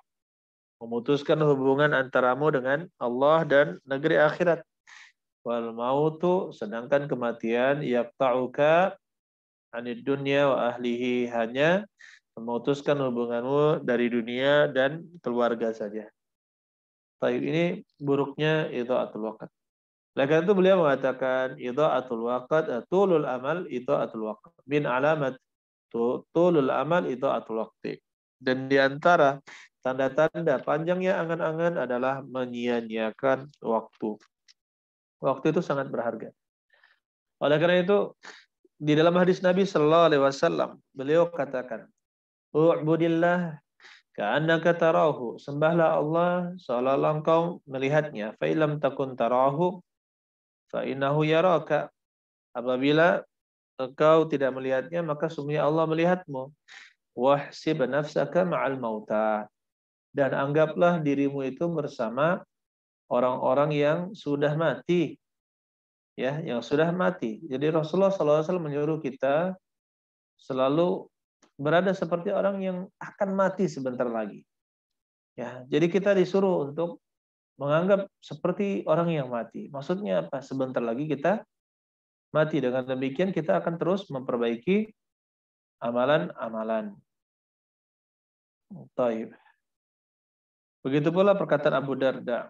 memutuskan hubungan antaramu dengan Allah dan negeri akhirat. Wal mautu, sedangkan kematian, yaqta'uka 'anid dunya wa ahlihi, hanya memutuskan hubunganmu dari dunia dan keluarga saja. Baik, ini buruknya idha'atul waqt. Oleh karena itu beliau mengatakan idha'atul waqt tulul amal idha'atul waqt. Min alamat tulul amal idha'atul waqti. Dan di antara tanda-tanda panjangnya angan-angan adalah menyia-nyiakan waktu. Waktu itu sangat berharga. Oleh karena itu di dalam hadis Nabi Sallallahu Alaihi Wasallam beliau katakan, "U'budillah ka'annaka tarahu." Sembahlah Allah seolah-olah engkau melihatnya. Fa illam takun tarahu fa innahu yaraka. Apabila engkau tidak melihatnya, maka sesungguhnya Allah melihatmu. Wahsib nafsaka ma'al mauta. Dan anggaplah dirimu itu bersama orang-orang yang sudah mati. Ya, yang sudah mati. Jadi Rasulullah SAW menyuruh kita selalu berada seperti orang yang akan mati sebentar lagi. Ya, jadi kita disuruh untuk menganggap seperti orang yang mati. Maksudnya apa? Sebentar lagi kita mati. Dengan demikian kita akan terus memperbaiki amalan-amalan. Taib. Begitu pula perkataan Abu Darda.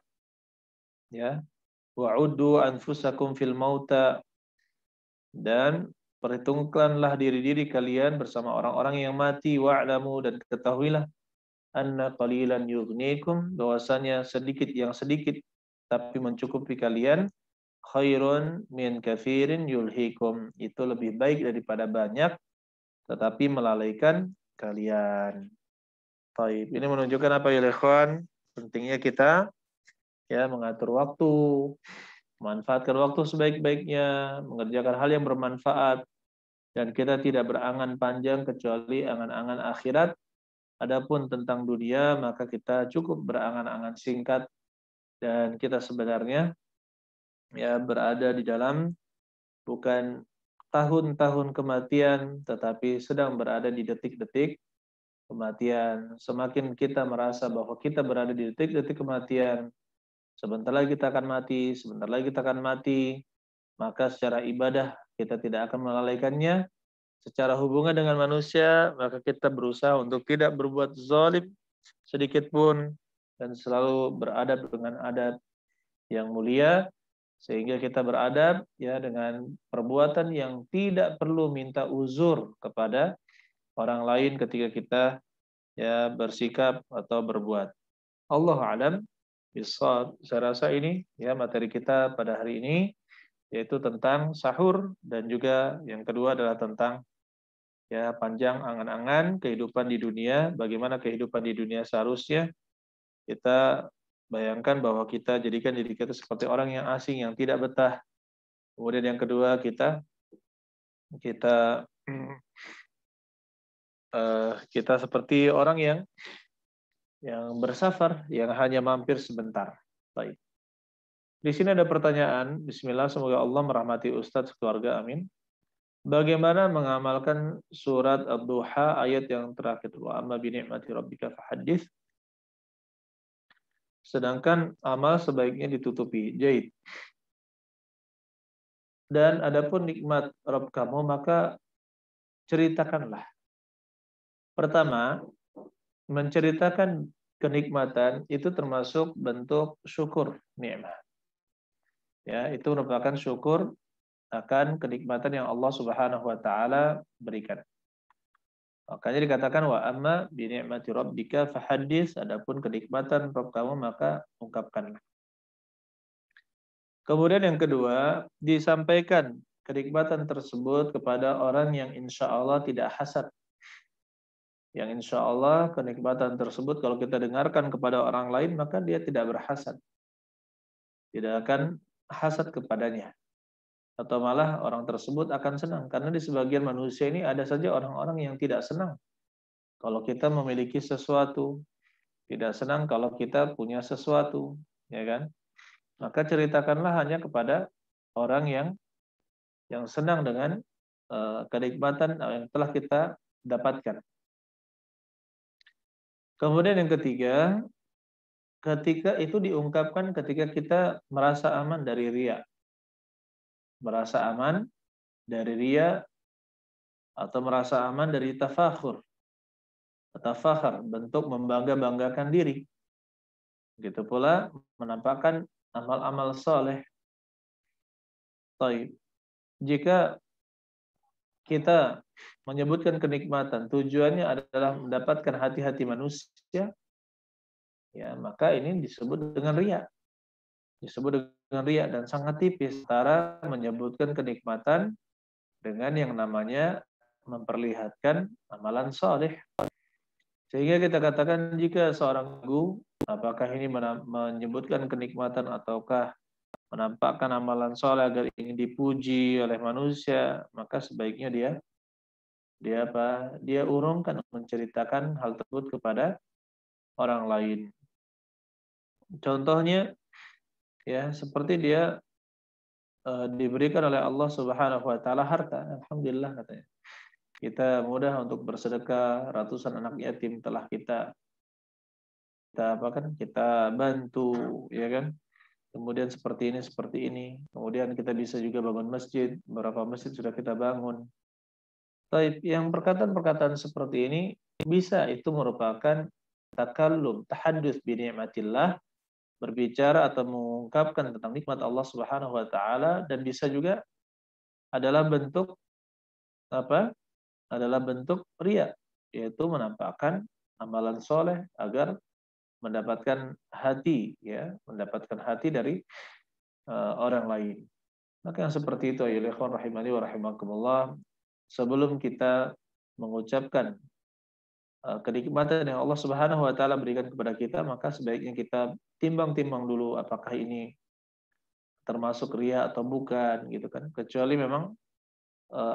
Ya, wa'uddu anfusakum fil mauta, dan perhitungkanlah diri-diri kalian bersama orang-orang yang mati, wa'lamu, dan ketahuilah anna qalilan yughnikum, bahwasanya sedikit yang sedikit tapi mencukupi kalian, khairun min katsirin yulhikum, itu lebih baik daripada banyak tetapi melalaikan kalian. Baik, ini menunjukkan apa ya ikhwan? Pentingnya kita ya mengatur waktu, memanfaatkan waktu sebaik-baiknya, mengerjakan hal yang bermanfaat, dan kita tidak berangan panjang kecuali angan-angan akhirat, Adapun tentang dunia, maka kita cukup berangan-angan singkat dan kita sebenarnya ya berada di dalam bukan tahun-tahun kematian, tetapi sedang berada di detik-detik kematian. Semakin kita merasa bahwa kita berada di detik-detik kematian, sebentar lagi kita akan mati, sebentar lagi kita akan mati, maka secara ibadah kita tidak akan melalaikannya. Secara hubungan dengan manusia, maka kita berusaha untuk tidak berbuat zalim sedikit pun dan selalu beradab dengan adab yang mulia, sehingga kita beradab ya dengan perbuatan yang tidak perlu minta uzur kepada orang lain ketika kita ya bersikap atau berbuat. Allahu a'lam bishawab. Saya rasa ini ya materi kita pada hari ini, yaitu tentang sahur, dan juga yang kedua adalah tentang ya panjang angan-angan kehidupan di dunia, bagaimana kehidupan di dunia seharusnya kita bayangkan bahwa kita jadikan diri kita seperti orang yang asing yang tidak betah. Kemudian yang kedua kita kita seperti orang yang bersafar, yang hanya mampir sebentar. Baik. Di sini ada pertanyaan. Bismillah, semoga Allah merahmati Ustadz keluarga, amin. Bagaimana mengamalkan surat Ad-Duha ayat yang terakhir, wa amma bi ni'mati rabbika fahaddits, sedangkan amal sebaiknya ditutupi. Jaid. Dan adapun nikmat Rabb kamu, maka ceritakanlah. Pertama, menceritakan kenikmatan itu termasuk bentuk syukur nikmat. Ya, itu merupakan syukur akan kenikmatan yang Allah Subhanahu wa taala berikan. Makanya dikatakan wa amma bi ni'mati rabbika fahaddits, adapun kenikmatan Rabb kamu maka ungkapkanlah. Kemudian yang kedua, disampaikan kenikmatan tersebut kepada orang yang insya Allah tidak hasad. Yang insya Allah kenikmatan tersebut kalau kita dengarkan kepada orang lain, maka dia tidak berhasad. Tidak akan hasad kepadanya. Atau malah orang tersebut akan senang. Karena di sebagian manusia ini ada saja orang-orang yang tidak senang kalau kita memiliki sesuatu, tidak senang kalau kita punya sesuatu, ya kan? Maka ceritakanlah hanya kepada orang yang senang dengan kenikmatan yang telah kita dapatkan. Kemudian yang ketiga, ketika itu diungkapkan ketika kita merasa aman dari riya. Merasa aman dari riya atau merasa aman dari tafakhur. Tafakhur, bentuk membangga-banggakan diri. Begitu pula menampakkan amal-amal soleh. Taib. Jika kita menyebutkan kenikmatan, tujuannya adalah mendapatkan hati-hati manusia, ya maka ini disebut dengan riya. Disebut dengan riya, dan sangat tipis antara menyebutkan kenikmatan dengan yang namanya memperlihatkan amalan soleh. Sehingga kita katakan jika seorang guru, apakah ini menyebutkan kenikmatan ataukah menampakkan amalan soleh agar ingin dipuji oleh manusia, maka sebaiknya dia urungkan, menceritakan hal tersebut kepada orang lain. Contohnya ya seperti dia diberikan oleh Allah Subhanahu wa taala harta, alhamdulillah katanya. Kita mudah untuk bersedekah, ratusan anak yatim telah kita bantu, ya kan? Kemudian seperti ini. Kemudian kita bisa juga bangun masjid, beberapa masjid sudah kita bangun. Baik, yang perkataan-perkataan seperti ini bisa itu merupakan takallum, tahadduts bi ni'matillah, berbicara atau mengungkapkan tentang nikmat Allah Subhanahu wa taala, dan bisa juga adalah bentuk apa? Adalah bentuk riya, yaitu menampakkan amalan soleh agar mendapatkan hati dari orang lain. Maka yang seperti itu ayolah ikhwan rahimani wa rahimakumullah, sebelum kita mengucapkan kenikmatan yang Allah Subhanahu wa taala berikan kepada kita, maka sebaiknya kita timbang-timbang dulu apakah ini termasuk riya atau bukan, gitu kan. Kecuali memang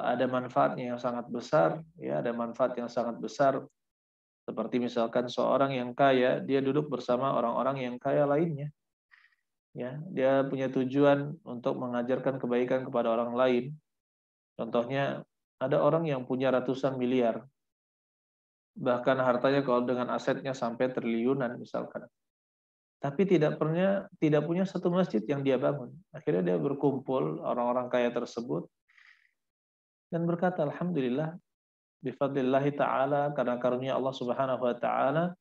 ada manfaatnya yang sangat besar, ya, ada manfaat yang sangat besar Seperti misalkan seorang yang kaya, dia duduk bersama orang-orang yang kaya lainnya. Ya, dia punya tujuan untuk mengajarkan kebaikan kepada orang lain. Contohnya, ada orang yang punya ratusan miliar, bahkan hartanya kalau dengan asetnya sampai triliunan misalkan. Tapi tidak punya satu masjid yang dia bangun. Akhirnya dia berkumpul orang-orang kaya tersebut dan berkata, alhamdulillah, bifadlillahi ta'ala, karena karunia Allah subhanahu wa ta'ala,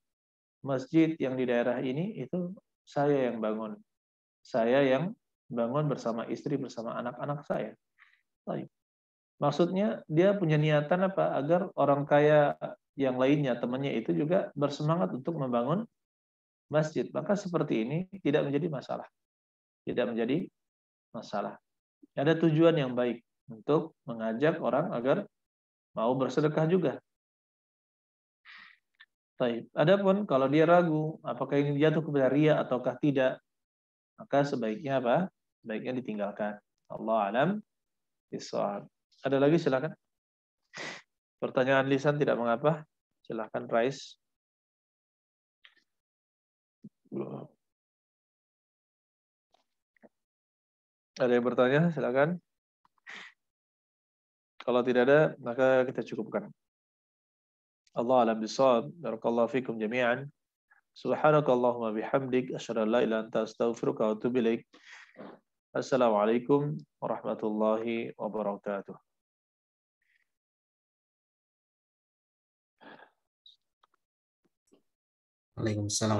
masjid yang di daerah ini itu saya yang bangun. Saya yang bangun bersama istri, bersama anak-anak saya. Baik. Maksudnya dia punya niatan apa? Agar orang kaya yang lainnya, temannya itu juga bersemangat untuk membangun masjid. Maka seperti ini tidak menjadi masalah. Tidak menjadi masalah. Ada tujuan yang baik untuk mengajak orang agar mau bersedekah juga. Baik. Adapun kalau dia ragu apakah ini jatuh kepada riya ataukah tidak, maka sebaiknya apa? Sebaiknya ditinggalkan. Allah alam bishawab. Ada lagi silakan. Pertanyaan lisan tidak mengapa. Silakan Rais. Ada yang bertanya? Silakan. Kalau tidak ada, maka kita cukupkan. Allah alam bishawab. Barakallahu fikum jami'an. Subhanakallahumma bihamdik asyhadu an la ilaha illa anta astaghfiruka wa atubu ilaik. Assalamualaikum warahmatullahi wabarakatuh. Waalaikumsalam.